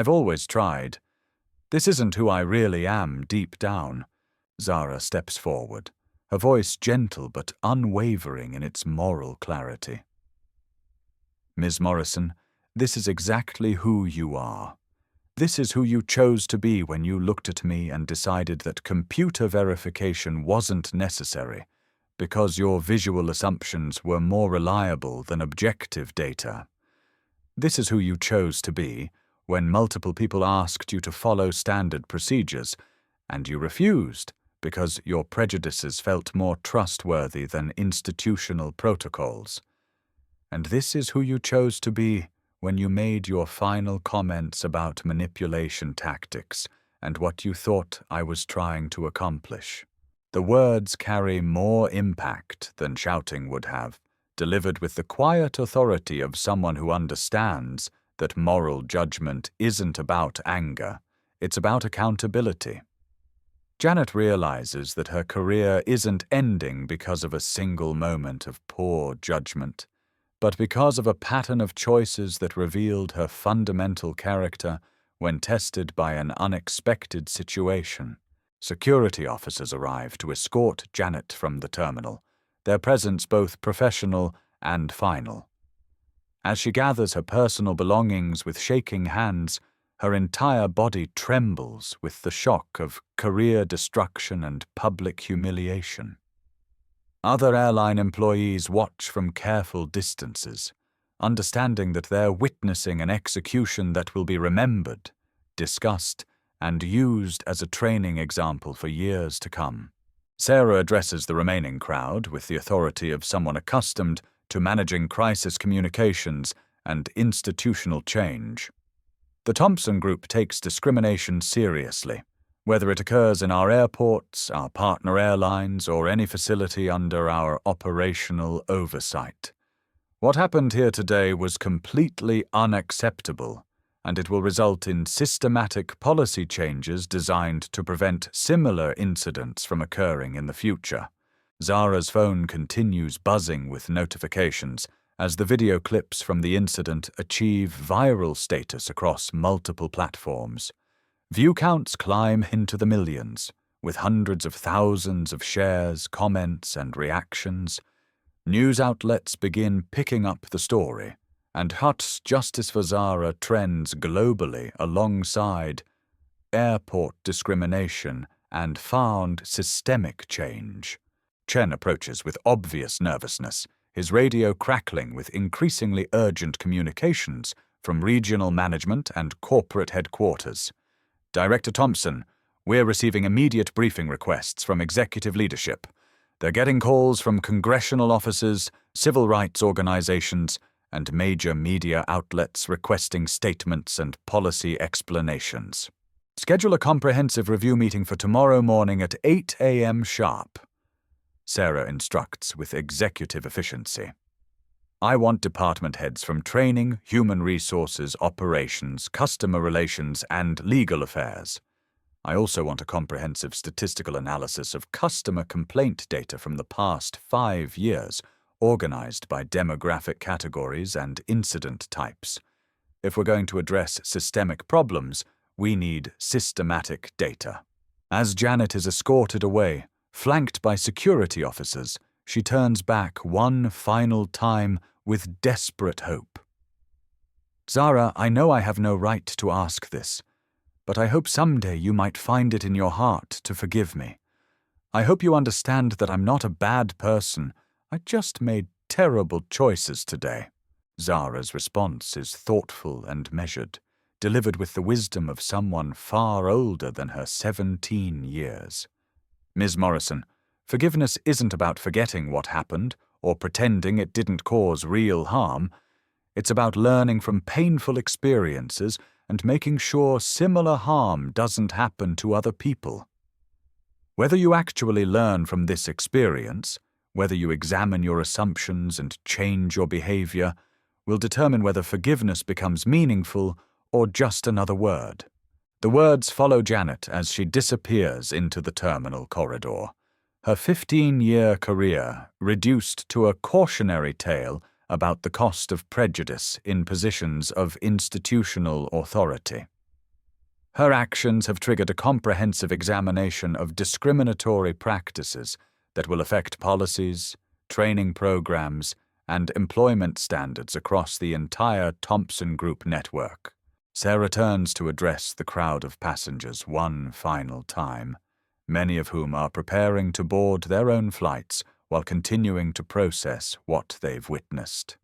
always tried. This isn't who I really am deep down. Zara steps forward, her voice gentle but unwavering in its moral clarity. "Ms. Morrison, this is exactly who you are. This is who you chose to be when you looked at me and decided that computer verification wasn't necessary, because your visual assumptions were more reliable than objective data. This is who you chose to be when multiple people asked you to follow standard procedures, and you refused because your prejudices felt more trustworthy than institutional protocols. And this is who you chose to be when you made your final comments about manipulation tactics and what you thought I was trying to accomplish. The words carry more impact than shouting would have, delivered with the quiet authority of someone who understands that moral judgment isn't about anger, it's about accountability. Janet realizes that her career isn't ending because of a single moment of poor judgment, but because of a pattern of choices that revealed her fundamental character when tested by an unexpected situation. Security officers arrive to escort Janet from the terminal, their presence both professional and final. As she gathers her personal belongings with shaking hands, her entire body trembles with the shock of career destruction and public humiliation. Other airline employees watch from careful distances, understanding that they're witnessing an execution that will be remembered, discussed, and used as a training example for years to come. Sarah addresses the remaining crowd with the authority of someone accustomed to managing crisis communications and institutional change. The Thompson Group takes discrimination seriously, whether it occurs in our airports, our partner airlines, or any facility under our operational oversight. What happened here today was completely unacceptable, and it will result in systematic policy changes designed to prevent similar incidents from occurring in the future. Zara's phone continues buzzing with notifications as the video clips from the incident achieve viral status across multiple platforms. View counts climb into the millions, with hundreds of thousands of shares, comments, and reactions. News outlets begin picking up the story, and Halt's Justice for Zara trends globally alongside airport discrimination and found systemic change. Chen approaches with obvious nervousness, his radio crackling with increasingly urgent communications from regional management and corporate headquarters. Director Thompson, we're receiving immediate briefing requests from executive leadership. They're getting calls from congressional offices, civil rights organizations, and major media outlets requesting statements and policy explanations. Schedule a comprehensive review meeting for tomorrow morning at 8 a.m. sharp. Sarah instructs with executive efficiency. I want department heads from training, human resources, operations, customer relations, and legal affairs. I also want a comprehensive statistical analysis of customer complaint data from the past 5 years, organized by demographic categories and incident types. If we're going to address systemic problems, we need systematic data. As Janet is escorted away, flanked by security officers, she turns back one final time with desperate hope. Zara, I know I have no right to ask this, but I hope someday you might find it in your heart to forgive me. I hope you understand that I'm not a bad person. I just made terrible choices today. Zara's response is thoughtful and measured, delivered with the wisdom of someone far older than her 17 years. Ms. Morrison, forgiveness isn't about forgetting what happened or pretending it didn't cause real harm. It's about learning from painful experiences and making sure similar harm doesn't happen to other people. Whether you actually learn from this experience, whether you examine your assumptions and change your behavior, will determine whether forgiveness becomes meaningful or just another word. The words follow Janet as she disappears into the terminal corridor. Her 15-year career reduced to a cautionary tale about the cost of prejudice in positions of institutional authority. Her actions have triggered a comprehensive examination of discriminatory practices that will affect policies, training programs, and employment standards across the entire Thompson Group network. Sarah turns to address the crowd of passengers one final time, many of whom are preparing to board their own flights while continuing to process what they've witnessed.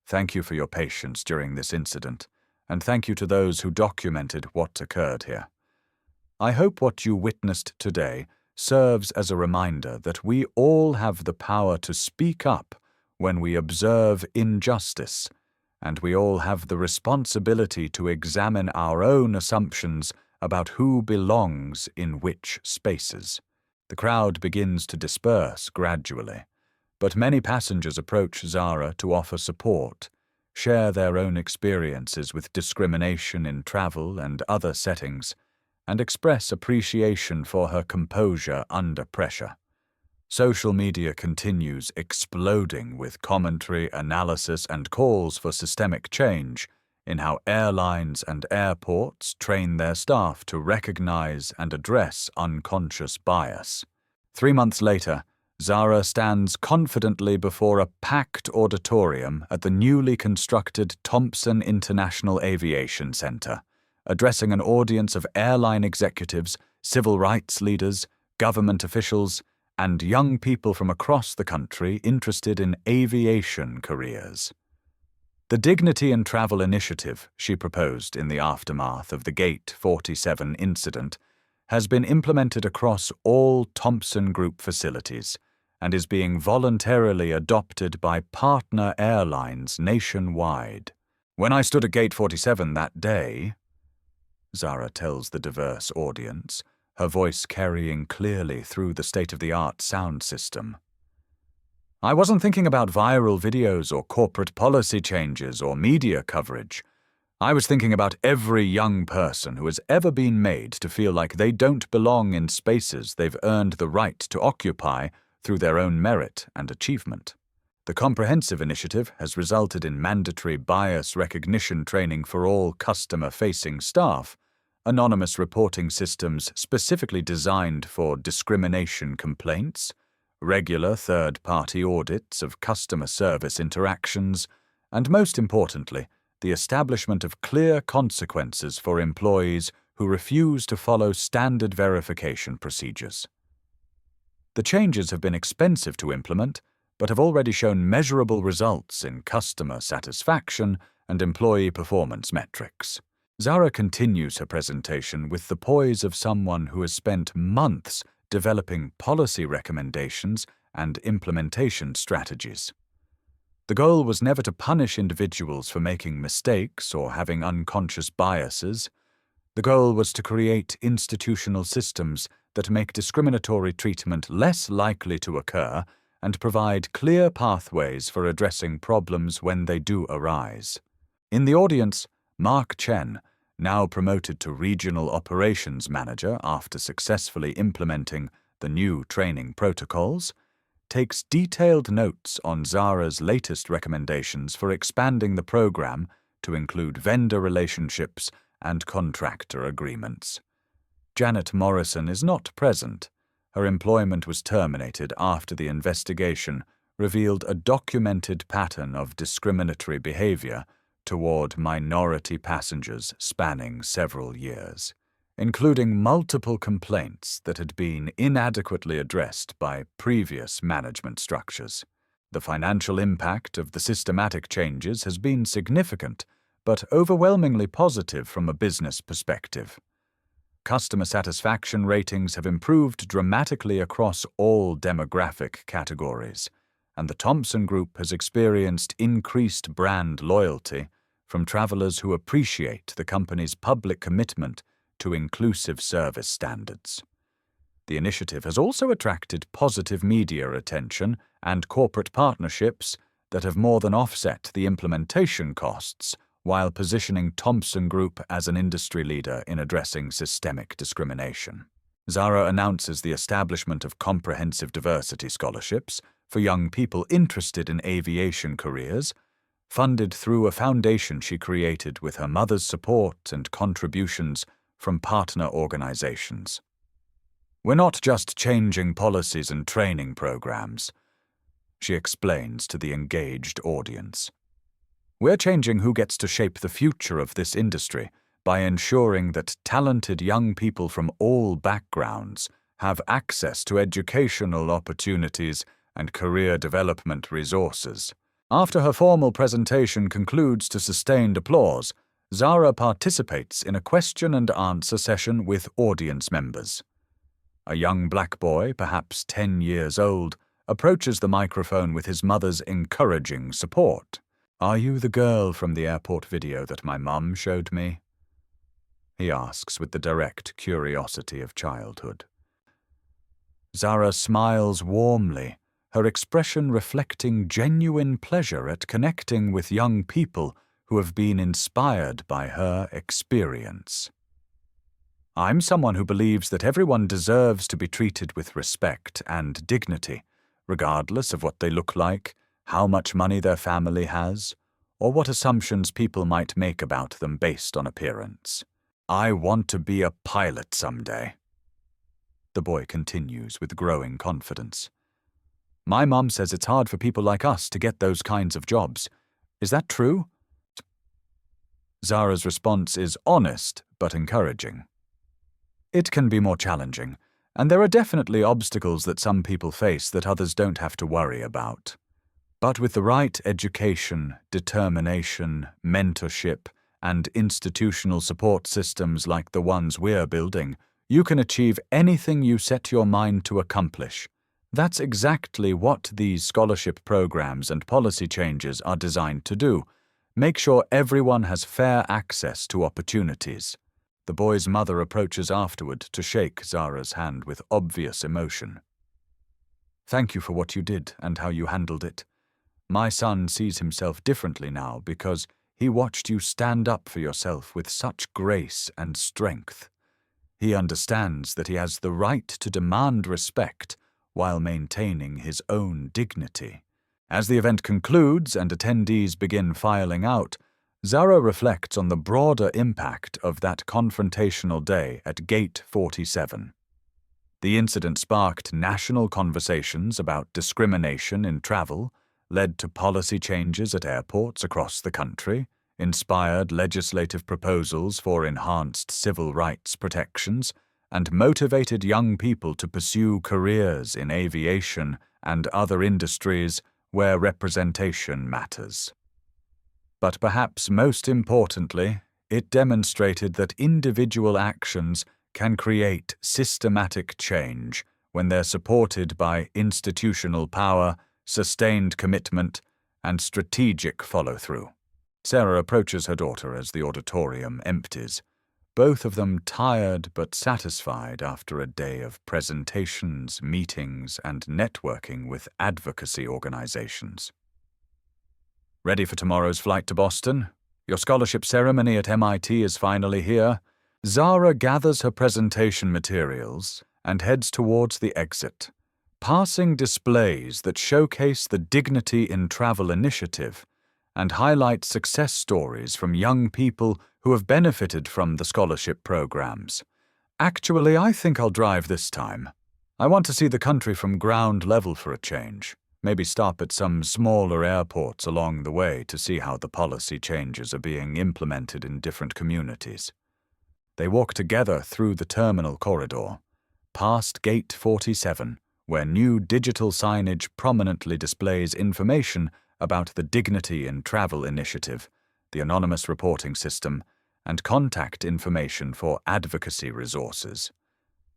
Thank you for your patience during this incident, and thank you to those who documented what occurred here. I hope what you witnessed today serves as a reminder that we all have the power to speak up when we observe injustice, and we all have the responsibility to examine our own assumptions about who belongs in which spaces. The crowd begins to disperse gradually, but many passengers approach Zara to offer support, share their own experiences with discrimination in travel and other settings, and express appreciation for her composure under pressure. Social media continues exploding with commentary, analysis, and calls for systemic change in how airlines and airports train their staff to recognize and address unconscious bias. 3 months later, Zara stands confidently before a packed auditorium at the newly constructed Thompson International Aviation Center, addressing an audience of airline executives, civil rights leaders, government officials, and young people from across the country interested in aviation careers. The Dignity in Travel initiative she proposed in the aftermath of the Gate 47 incident has been implemented across all Thompson Group facilities and is being voluntarily adopted by partner airlines nationwide. When I stood at Gate 47 that day, Zara tells the diverse audience, her voice carrying clearly through the state-of-the-art sound system, I wasn't thinking about viral videos or corporate policy changes or media coverage. I was thinking about every young person who has ever been made to feel like they don't belong in spaces they've earned the right to occupy through their own merit and achievement. The comprehensive initiative has resulted in mandatory bias recognition training for all customer-facing staff, anonymous reporting systems specifically designed for discrimination complaints, regular third-party audits of customer service interactions, and most importantly, the establishment of clear consequences for employees who refuse to follow standard verification procedures. The changes have been expensive to implement, but have already shown measurable results in customer satisfaction and employee performance metrics. Zara continues her presentation with the poise of someone who has spent months developing policy recommendations and implementation strategies. The goal was never to punish individuals for making mistakes or having unconscious biases. The goal was to create institutional systems that make discriminatory treatment less likely to occur and provide clear pathways for addressing problems when they do arise. In the audience, Mark Chen, now promoted to Regional Operations Manager after successfully implementing the new training protocols, takes detailed notes on Zara's latest recommendations for expanding the program to include vendor relationships and contractor agreements. Janet Morrison is not present. Her employment was terminated after the investigation revealed a documented pattern of discriminatory behavior toward minority passengers spanning several years, including multiple complaints that had been inadequately addressed by previous management structures. The financial impact of the systematic changes has been significant, but overwhelmingly positive from a business perspective. Customer satisfaction ratings have improved dramatically across all demographic categories, and the Thompson Group has experienced increased brand loyalty from travelers who appreciate the company's public commitment to inclusive service standards. The initiative has also attracted positive media attention and corporate partnerships that have more than offset the implementation costs, while positioning Thompson Group as an industry leader in addressing systemic discrimination. Zara announces the establishment of comprehensive diversity scholarships for young people interested in aviation careers, funded through a foundation she created with her mother's support and contributions from partner organizations. We're not just changing policies and training programs, she explains to the engaged audience. We're changing who gets to shape the future of this industry by ensuring that talented young people from all backgrounds have access to educational opportunities and career development resources. After her formal presentation concludes to sustained applause, Zara participates in a question and answer session with audience members. A young black boy, perhaps 10 years old, approaches the microphone with his mother's encouraging support. "Are you the girl from the airport video that my mum showed me?" he asks with the direct curiosity of childhood. Zara smiles warmly, her expression reflecting genuine pleasure at connecting with young people who have been inspired by her experience. I'm someone who believes that everyone deserves to be treated with respect and dignity, regardless of what they look like, how much money their family has, or what assumptions people might make about them based on appearance. I want to be a pilot someday. The boy continues with growing confidence. My mom says it's hard for people like us to get those kinds of jobs. Is that true? Zara's response is honest but encouraging. It can be more challenging, and there are definitely obstacles that some people face that others don't have to worry about. But with the right education, determination, mentorship, and institutional support systems like the ones we're building, you can achieve anything you set your mind to accomplish. That's exactly what these scholarship programs and policy changes are designed to do. Make sure everyone has fair access to opportunities. The boy's mother approaches afterward to shake Zara's hand with obvious emotion. Thank you for what you did and how you handled it. My son sees himself differently now because he watched you stand up for yourself with such grace and strength. He understands that he has the right to demand respect while maintaining his own dignity. As the event concludes and attendees begin filing out, Zara reflects on the broader impact of that confrontational day at Gate 47. The incident sparked national conversations about discrimination in travel, led to policy changes at airports across the country, inspired legislative proposals for enhanced civil rights protections, and motivated young people to pursue careers in aviation and other industries where representation matters. But perhaps most importantly, it demonstrated that individual actions can create systematic change when they're supported by institutional power, sustained commitment, and strategic follow-through. Sarah approaches her daughter as the auditorium empties, both of them tired but satisfied after a day of presentations, meetings, and networking with advocacy organizations. Ready for tomorrow's flight to Boston? Your scholarship ceremony at MIT is finally here. Zara gathers her presentation materials and heads towards the exit, passing displays that showcase the Dignity in Travel initiative and highlight success stories from young people who have benefited from the scholarship programs. Actually, I think I'll drive this time. I want to see the country from ground level for a change. Maybe stop at some smaller airports along the way to see how the policy changes are being implemented in different communities. They walk together through the terminal corridor, past Gate 47, where new digital signage prominently displays information about the Dignity in Travel initiative, the anonymous reporting system, and contact information for advocacy resources.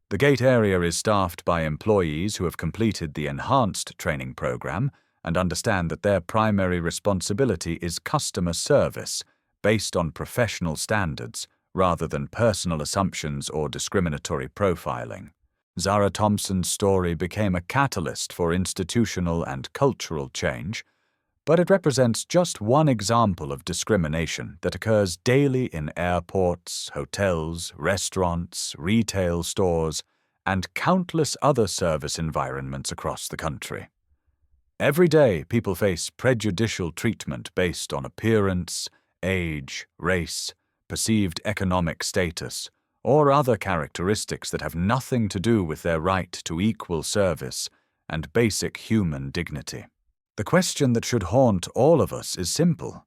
The gate area is staffed by employees who have completed the enhanced training program and understand that their primary responsibility is customer service based on professional standards rather than personal assumptions or discriminatory profiling. Zara Thompson's story became a catalyst for institutional and cultural change, but it represents just one example of discrimination that occurs daily in airports, hotels, restaurants, retail stores, and countless other service environments across the country. Every day, people face prejudicial treatment based on appearance, age, race, perceived economic status, or other characteristics that have nothing to do with their right to equal service and basic human dignity. The question that should haunt all of us is simple.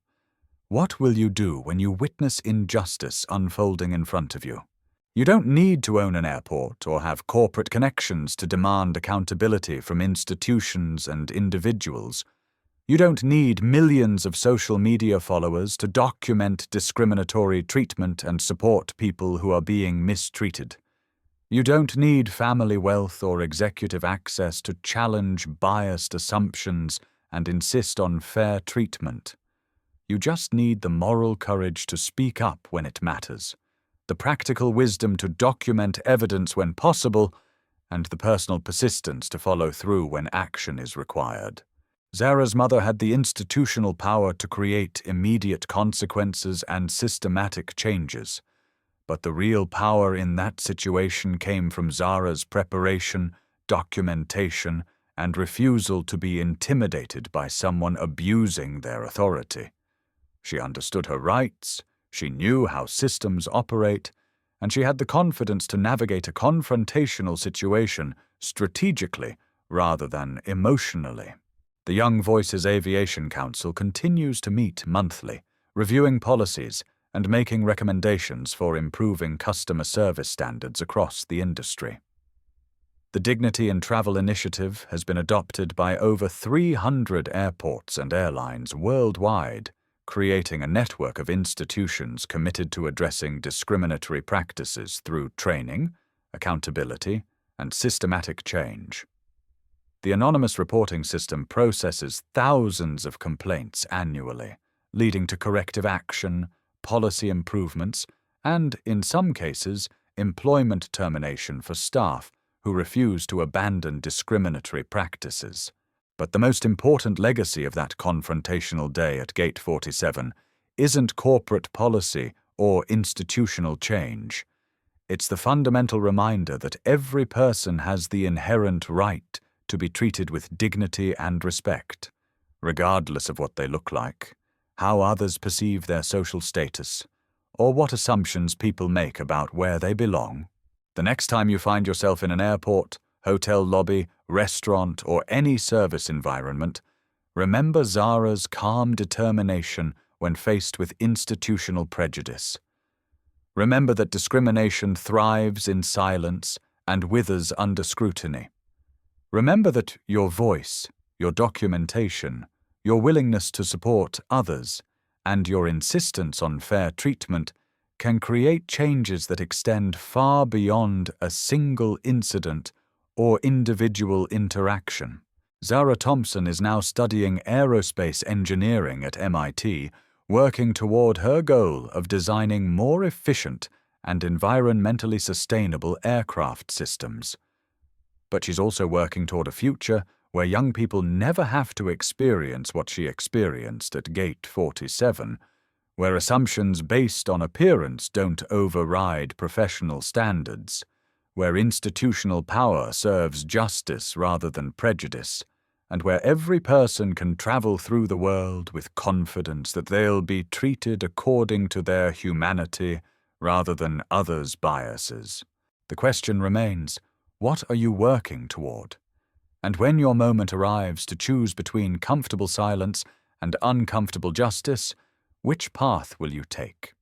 What will you do when you witness injustice unfolding in front of you? You don't need to own an airport or have corporate connections to demand accountability from institutions and individuals. You don't need millions of social media followers to document discriminatory treatment and support people who are being mistreated. You don't need family wealth or executive access to challenge biased assumptions and insist on fair treatment. You just need the moral courage to speak up when it matters, the practical wisdom to document evidence when possible, and the personal persistence to follow through when action is required. Zara's mother had the institutional power to create immediate consequences and systematic changes, but the real power in that situation came from Zara's preparation, documentation, and refusal to be intimidated by someone abusing their authority. She understood her rights, she knew how systems operate, and she had the confidence to navigate a confrontational situation strategically rather than emotionally. The Young Voices Aviation Council continues to meet monthly, reviewing policies and making recommendations for improving customer service standards across the industry. The Dignity in Travel initiative has been adopted by over 300 airports and airlines worldwide, creating a network of institutions committed to addressing discriminatory practices through training, accountability, and systematic change. The anonymous reporting system processes thousands of complaints annually, leading to corrective action, policy improvements, and, in some cases, employment termination for staff who refuse to abandon discriminatory practices. But the most important legacy of that confrontational day at Gate 47 isn't corporate policy or institutional change. It's the fundamental reminder that every person has the inherent right to be treated with dignity and respect, regardless of what they look like, how others perceive their social status, or what assumptions people make about where they belong. The next time you find yourself in an airport, hotel lobby, restaurant, or any service environment, remember Zara's calm determination when faced with institutional prejudice. Remember that discrimination thrives in silence and withers under scrutiny. Remember that your voice, your documentation, your willingness to support others, and your insistence on fair treatment can create changes that extend far beyond a single incident or individual interaction. Zara Thompson is now studying aerospace engineering at MIT, working toward her goal of designing more efficient and environmentally sustainable aircraft systems. But she's also working toward a future where young people never have to experience what she experienced at Gate 47, where assumptions based on appearance don't override professional standards, where institutional power serves justice rather than prejudice, and where every person can travel through the world with confidence that they'll be treated according to their humanity rather than others' biases. The question remains, what are you working toward? And when your moment arrives to choose between comfortable silence and uncomfortable justice, which path will you take?